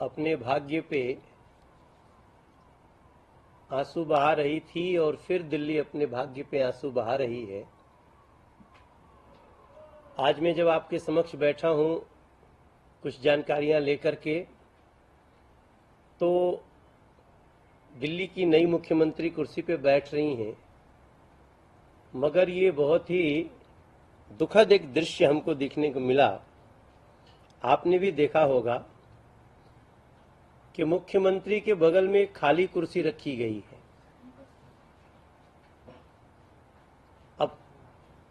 अपने भाग्य पे आंसू बहा रही थी और फिर दिल्ली अपने भाग्य पे आंसू बहा रही है। आज मैं जब आपके समक्ष बैठा हूं कुछ जानकारियां लेकर के, तो दिल्ली की नई मुख्यमंत्री कुर्सी पे बैठ रही हैं, मगर ये बहुत ही दुखद एक दृश्य हमको देखने को मिला। आपने भी देखा होगा कि मुख्यमंत्री के बगल में एक खाली कुर्सी रखी गई है। अब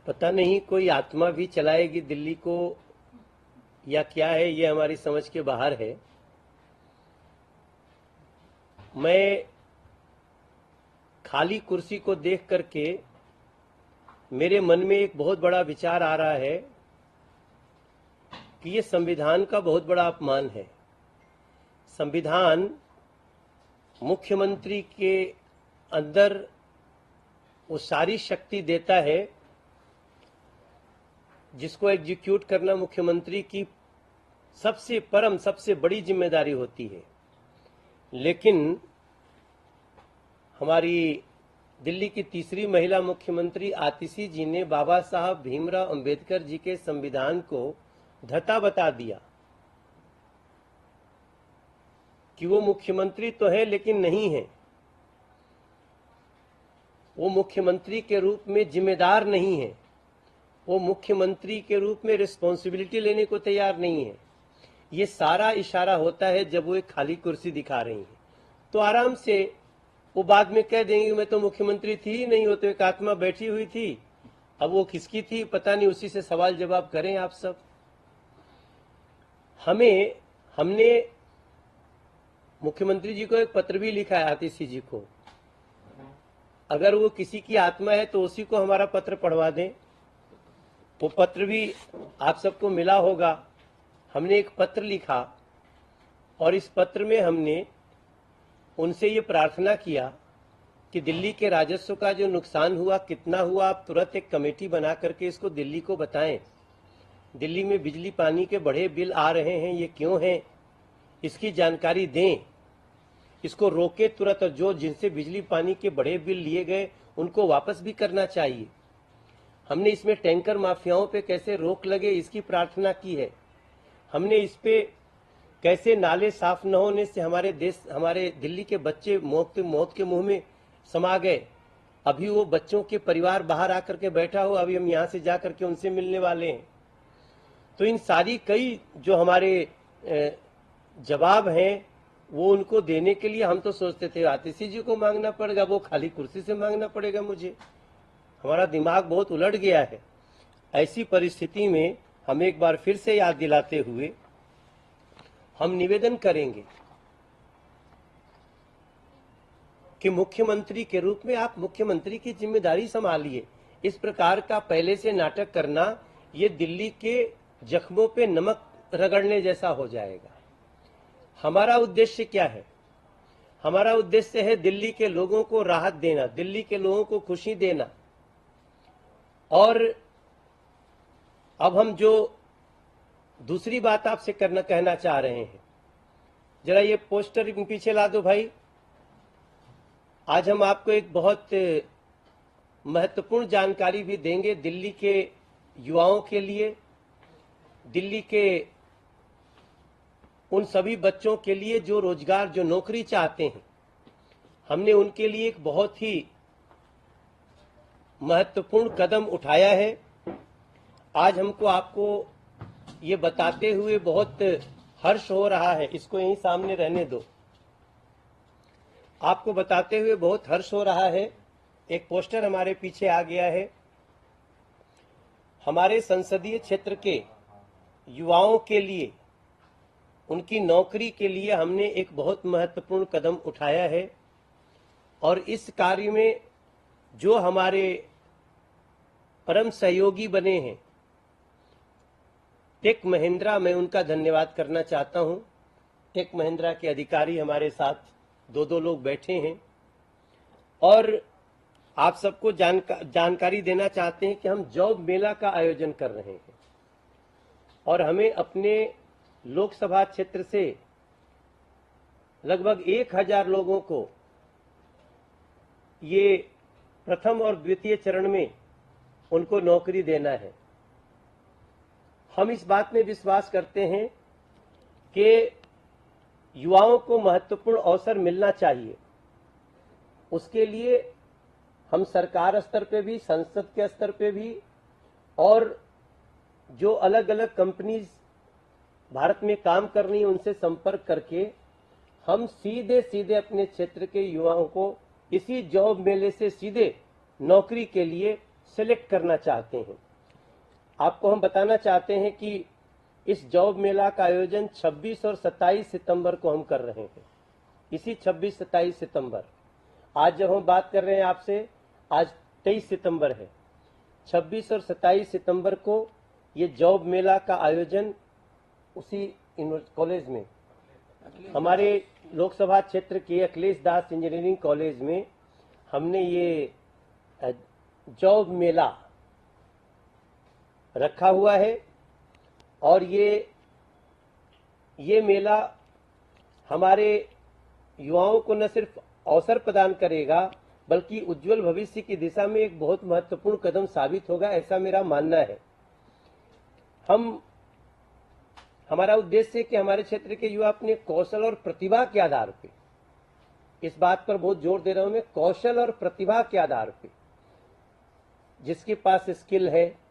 पता नहीं कोई आत्मा भी चलाएगी दिल्ली को या क्या है, ये हमारी समझ के बाहर है। मैं खाली कुर्सी को देख करके मेरे मन में एक बहुत बड़ा विचार आ रहा है कि ये संविधान का बहुत बड़ा अपमान है। संविधान मुख्यमंत्री के अंदर वो सारी शक्ति देता है जिसको एग्जीक्यूट करना मुख्यमंत्री की सबसे बड़ी जिम्मेदारी होती है। लेकिन हमारी दिल्ली की तीसरी महिला मुख्यमंत्री आतिशी जी ने बाबा साहब भीमराव अंबेडकर जी के संविधान को धता बता दिया कि वो मुख्यमंत्री तो है लेकिन नहीं है, वो मुख्यमंत्री के रूप में जिम्मेदार नहीं है, वो मुख्यमंत्री के रूप में रिस्पॉन्सिबिलिटी लेने को तैयार नहीं है। ये सारा इशारा होता है जब वो एक खाली कुर्सी दिखा रही है। तो आराम से वो बाद में कह देंगे मैं तो मुख्यमंत्री थी ही नहीं, वो तो एक आत्मा बैठी हुई थी। अब वो किसकी थी पता नहीं, उसी से सवाल जवाब करें आप सब। हमने मुख्यमंत्री जी को एक पत्र भी लिखा है, आतिशी जी को। अगर वो किसी की आत्मा है तो उसी को हमारा पत्र पढ़वा दें। वो पत्र भी आप सबको मिला होगा। हमने एक पत्र लिखा और इस पत्र में हमने उनसे ये प्रार्थना किया कि दिल्ली के राजस्व का जो नुकसान हुआ, कितना हुआ, आप तुरंत एक कमेटी बना करके इसको दिल्ली को बताएं। दिल्ली में बिजली पानी के बड़े बिल आ रहे हैं, ये क्यों हैं, इसकी जानकारी दें, इसको रोके तुरंत। और जो जिनसे बिजली पानी के बड़े बिल लिए गए उनको वापस भी करना चाहिए। हमने इसमें टैंकर माफियाओं पे कैसे रोक लगे इसकी प्रार्थना की है। हमने इस पे कैसे नाले साफ न होने से हमारे दिल्ली के बच्चे मौत के मुंह में समा गए। अभी वो बच्चों के परिवार बाहर आकर के बैठा हो, अभी हम यहाँ से जा करके उनसे मिलने वाले हैं। तो इन सारी कई जो हमारे जवाब हैं वो उनको देने के लिए हम तो सोचते थे आतिशी जी को मांगना पड़ेगा, वो खाली कुर्सी से मांगना पड़ेगा मुझे। हमारा दिमाग बहुत उलट गया है। ऐसी परिस्थिति में हम एक बार फिर से याद दिलाते हुए हम निवेदन करेंगे कि मुख्यमंत्री के रूप में आप मुख्यमंत्री की जिम्मेदारी संभालिए। इस प्रकार का पहले से नाटक करना ये दिल्ली के जख्मों पे नमक रगड़ने जैसा हो जाएगा। हमारा उद्देश्य क्या है? हमारा उद्देश्य है दिल्ली के लोगों को राहत देना, दिल्ली के लोगों को खुशी देना। और अब हम जो दूसरी बात आपसे कहना चाह रहे हैं, जरा ये पोस्टर पीछे ला दो भाई। आज हम आपको एक बहुत महत्वपूर्ण जानकारी भी देंगे दिल्ली के युवाओं के लिए, दिल्ली के उन सभी बच्चों के लिए जो रोजगार, जो नौकरी चाहते हैं। हमने उनके लिए एक बहुत ही महत्वपूर्ण कदम उठाया है। आज हमको आपको ये बताते हुए बहुत हर्ष हो रहा है। इसको यहीं सामने रहने दो। आपको बताते हुए बहुत हर्ष हो रहा है। एक पोस्टर हमारे पीछे आ गया है। हमारे संसदीय क्षेत्र के युवाओं के लिए, उनकी नौकरी के लिए हमने एक बहुत महत्वपूर्ण कदम उठाया है। और इस कार्य में जो हमारे परम सहयोगी बने हैं, टेक महिंद्रा, मैं उनका धन्यवाद करना चाहता हूं। टेक महिंद्रा के अधिकारी हमारे साथ दो लोग बैठे हैं और आप सबको जानकारी देना चाहते हैं कि हम जॉब मेला का आयोजन कर रहे हैं और हमें अपने लोकसभा क्षेत्र से लगभग 1000 लोगों को ये प्रथम और द्वितीय चरण में उनको नौकरी देना है। हम इस बात में विश्वास करते हैं कि युवाओं को महत्वपूर्ण अवसर मिलना चाहिए। उसके लिए हम सरकार स्तर पे भी, संसद के स्तर पे भी और जो अलग अलग कंपनीज भारत में काम कर रही हैं उनसे संपर्क करके हम सीधे सीधे अपने क्षेत्र के युवाओं को इसी जॉब मेले से सीधे नौकरी के लिए सिलेक्ट करना चाहते हैं। आपको हम बताना चाहते हैं कि इस जॉब मेला का आयोजन 26 और 27 सितंबर को हम कर रहे हैं। इसी 26-27 सितंबर, आज जब हम बात कर रहे हैं आपसे, आज 23 सितंबर है। 26 और 27 सितंबर को ये जॉब मेला का आयोजन उसी कॉलेज में, हमारे लोकसभा क्षेत्र के अखिलेश दास इंजीनियरिंग कॉलेज में हमने ये जॉब मेला रखा हुआ है। और ये मेला हमारे युवाओं को न सिर्फ अवसर प्रदान करेगा बल्कि उज्जवल भविष्य की दिशा में एक बहुत महत्वपूर्ण कदम साबित होगा, ऐसा मेरा मानना है। हमारा उद्देश्य है कि हमारे क्षेत्र के युवा अपने कौशल और प्रतिभा के आधार पे, इस बात पर बहुत जोर दे रहा हूं मैं, कौशल और प्रतिभा के आधार पे, जिसके पास स्किल है,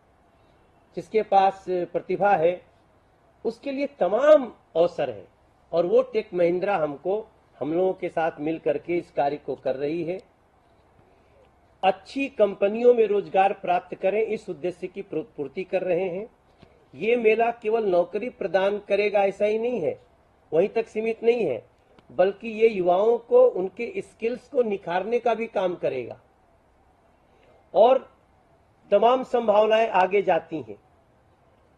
जिसके पास प्रतिभा है, उसके लिए तमाम अवसर है। और वो टेक महिंद्रा हम लोगों के साथ मिल करके इस कार्य को कर रही है। अच्छी कंपनियों में रोजगार प्राप्त करें, इस उद्देश्य की पूर्ति कर रहे हैं। ये मेला केवल नौकरी प्रदान करेगा ऐसा ही नहीं है, वहीं तक सीमित नहीं है, बल्कि ये युवाओं को उनके स्किल्स को निखारने का भी काम करेगा और तमाम संभावनाएं आगे जाती हैं।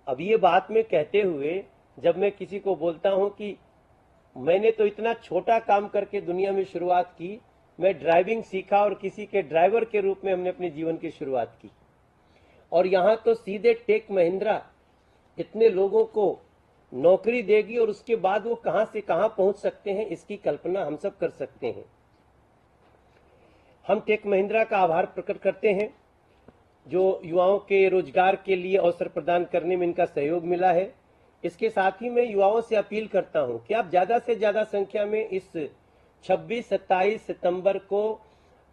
अब ये बात में कहते हुए जब मैं किसी को बोलता हूं कि मैंने तो इतना छोटा काम करके दुनिया में शुरुआत की, मैं ड्राइविंग सीखा और किसी के ड्राइवर के रूप में हमने अपने जीवन की शुरुआत की, और यहां तो सीधे टेक महिंद्रा इतने लोगों को नौकरी देगी और उसके बाद वो कहां से कहां पहुंच सकते हैं, इसकी कल्पना हम सब कर सकते हैं। हम टेक महिंद्रा का आभार प्रकट करते हैं जो युवाओं के रोजगार के लिए अवसर प्रदान करने में इनका सहयोग मिला है। इसके साथ ही मैं युवाओं से अपील करता हूं कि आप ज्यादा से ज्यादा संख्या में इस 26-27 सितंबर को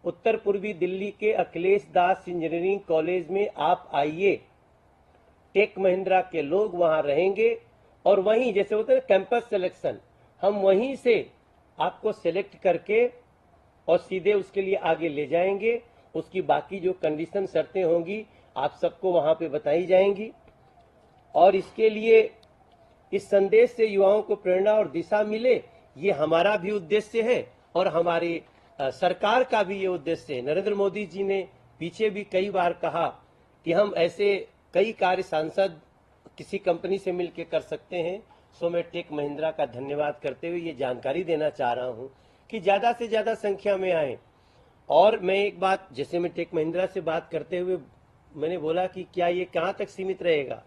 उत्तर पूर्वी दिल्ली के अखिलेश दास इंजीनियरिंग कॉलेज में आप आइए। टेक महिंद्रा के लोग वहां रहेंगे और वहीं, जैसे होता है कैंपस सिलेक्शन, हम वहीं से आपको सिलेक्ट करके और सीधे उसके लिए आगे ले जाएंगे। उसकी बाकी जो कंडीशन, शर्तें होंगी आप सबको वहां पे बताई जाएंगी। और इसके लिए इस संदेश से युवाओं को प्रेरणा और दिशा मिले, ये हमारा भी उद्देश्य है और हमारी सरकार का भी ये उद्देश्य है। नरेंद्र मोदी जी ने पीछे भी कई बार कहा कि हम ऐसे कई कार्य सांसद किसी कंपनी से मिलकर कर सकते हैं। सो मैं टेक महिंद्रा का धन्यवाद करते हुए ये जानकारी देना चाह रहा हूं कि ज्यादा से ज्यादा संख्या में आए। और मैं एक बात, जैसे मैं टेक महिंद्रा से बात करते हुए मैंने बोला कि क्या ये कहां तक सीमित रहेगा,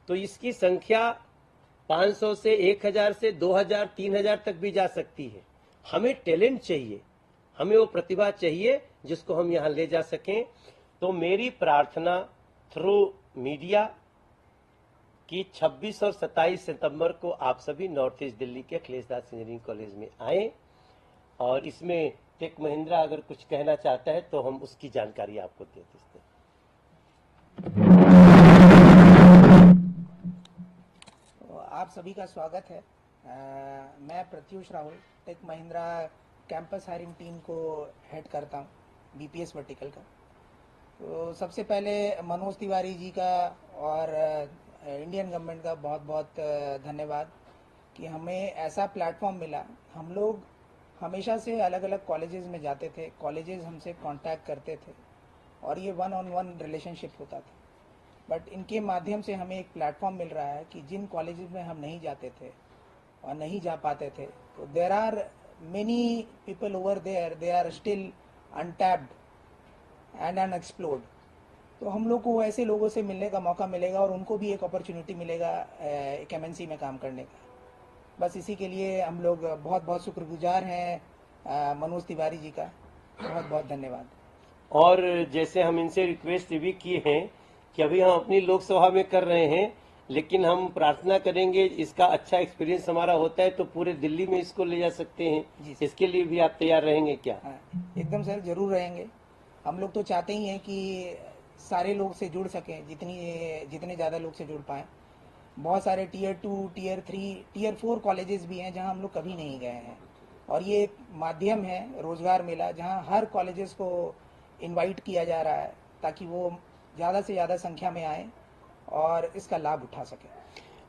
तो इसकी संख्या 500 से 1000 से 2000 3000 तक भी जा सकती है। हमें टैलेंट चाहिए, हमें वो प्रतिभा चाहिए जिसको हम यहां ले जा सकें। तो मेरी प्रार्थना थ्रू मीडिया कि 26 और 27 सितंबर को आप सभी नॉर्थ ईस्ट दिल्ली के अखिलेश दास इंजीनियरिंग कॉलेज में आए और इसमें टेक महिंद्रा अगर कुछ कहना चाहता है तो हम उसकी जानकारी आपको दे देते हैं। आप सभी का स्वागत है। मैं Pratyush Rahul Tech Mahindra campus hiring team को हेड करता हूँ, बीपीएस वर्टिकल का। तो सबसे पहले मनोज तिवारी जी का और इंडियन गवर्नमेंट का बहुत बहुत धन्यवाद कि हमें ऐसा प्लेटफॉर्म मिला। हम लोग हमेशा से अलग अलग कॉलेजेस में जाते थे, कॉलेजेस हमसे कांटेक्ट करते थे और ये 1-on-1 रिलेशनशिप होता था। बट इनके माध्यम से हमें एक प्लेटफॉर्म मिल रहा है कि जिन कॉलेजेस में हम नहीं जाते थे और नहीं जा पाते थे, तो there are many people over there, they are still untapped and unexplored. तो हम लोग को ऐसे लोगों से मिलने का मौका मिलेगा और उनको भी एक अपॉर्चुनिटी मिलेगा एक एमएनसी में काम करने का। बस इसी के लिए हम लोग बहुत बहुत शुक्रगुजार हैं मनोज तिवारी जी का। बहुत बहुत धन्यवाद। और जैसे हम इनसे रिक्वेस्ट भी किए हैं कि अभी हम अपनी लोकसभा में कर रहे हैं, लेकिन हम प्रार्थना करेंगे इसका अच्छा एक्सपीरियंस हमारा होता है तो पूरे दिल्ली में इसको ले जा सकते जी हैं। सर। इसके लिए भी आप तैयार रहेंगे क्या? हाँ, एकदम सर, जरूर रहेंगे। हम लोग तो चाहते ही हैं कि सारे लोग से जुड़ सकें, जितने ज़्यादा लोग से जुड़ पाएँ। बहुत सारे टीयर 2, टीयर 3, टीयर 4 कॉलेजेस भी हैं जहां हम लोग कभी नहीं गए हैं, और ये एक माध्यम है रोजगार मेला जहां हर कॉलेजेस को इनवाइट किया जा रहा है ताकि वो ज़्यादा से ज़्यादा संख्या में आए और इसका लाभ उठा सकें।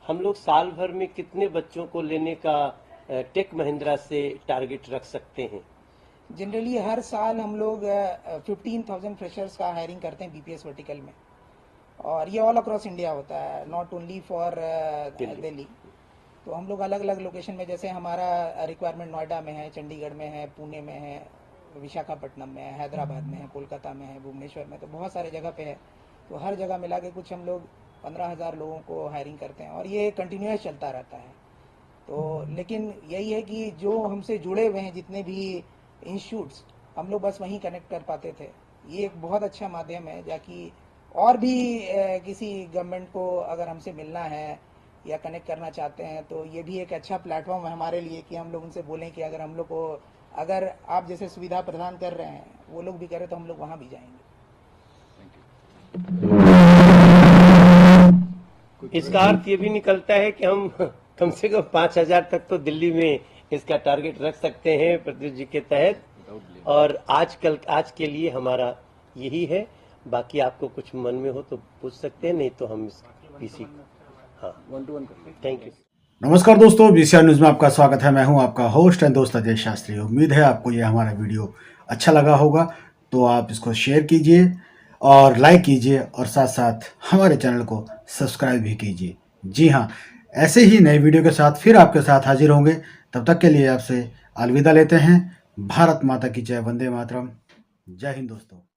हम लोग साल भर में कितने बच्चों को लेने का टेक महिंद्रा से टारगेट रख सकते हैं? जनरली हर साल हम लोग 15,000 फ्रेशर्स का हायरिंग करते हैं बीपीएस वर्टिकल में, और ये ऑल अक्रॉस इंडिया होता है, नॉट ओनली फॉर दिल्ली। तो हम लोग अलग अलग लोकेशन में, जैसे हमारा रिक्वायरमेंट नोएडा में है, चंडीगढ़ में है, पुणे में है, विशाखापट्टनम में है, हैदराबाद में है, कोलकाता में है, भुवनेश्वर में, तो बहुत सारे जगह पे है। तो हर जगह मिला के कुछ हम लोग 15,000 लोगों को हायरिंग करते हैं, और ये कंटिन्यूस चलता रहता है। तो लेकिन यही है कि जो हमसे जुड़े हुए हैं जितने भी इंस्टीट्यूट्स, हम लोग बस वहीं कनेक्ट कर पाते थे। ये एक बहुत अच्छा माध्यम है, जाकि और भी किसी गवर्नमेंट को अगर हमसे मिलना है या कनेक्ट करना चाहते हैं तो ये भी एक अच्छा प्लेटफॉर्म है हमारे लिए कि हम लोग उनसे बोलें कि अगर हम लोग को, अगर आप जैसे सुविधा प्रदान कर रहे हैं वो लोग भी करें तो हम लोग वहाँ भी जाएंगे। इसका अर्थ ये भी निकलता है कि हम कम से कम 5,000 तक तो दिल्ली में इसका टारगेट रख सकते हैं प्रत्युष जी के तहत। और आज के लिए हमारा यही है। बाकी आपको कुछ मन में हो तो पूछ सकते हैं, नहीं तो हम इसी हाँ 1-to-1 थैंक यू। नमस्कार दोस्तों, बीसीआर न्यूज़ में आपका स्वागत है। मैं हूं आपका होस्ट एंड दोस्त अजय शास्त्री। उम्मीद है आपको ये हमारा वीडियो अच्छा लगा होगा, तो आप इसको शेयर कीजिए और लाइक कीजिए, और साथ साथ हमारे चैनल को सब्सक्राइब भी कीजिए। जी हाँ, ऐसे ही नए वीडियो के साथ फिर आपके साथ हाजिर होंगे। तब तक के लिए आपसे अलविदा लेते हैं। भारत माता की जय, वंदे मातरम। जय हिंद दोस्तों।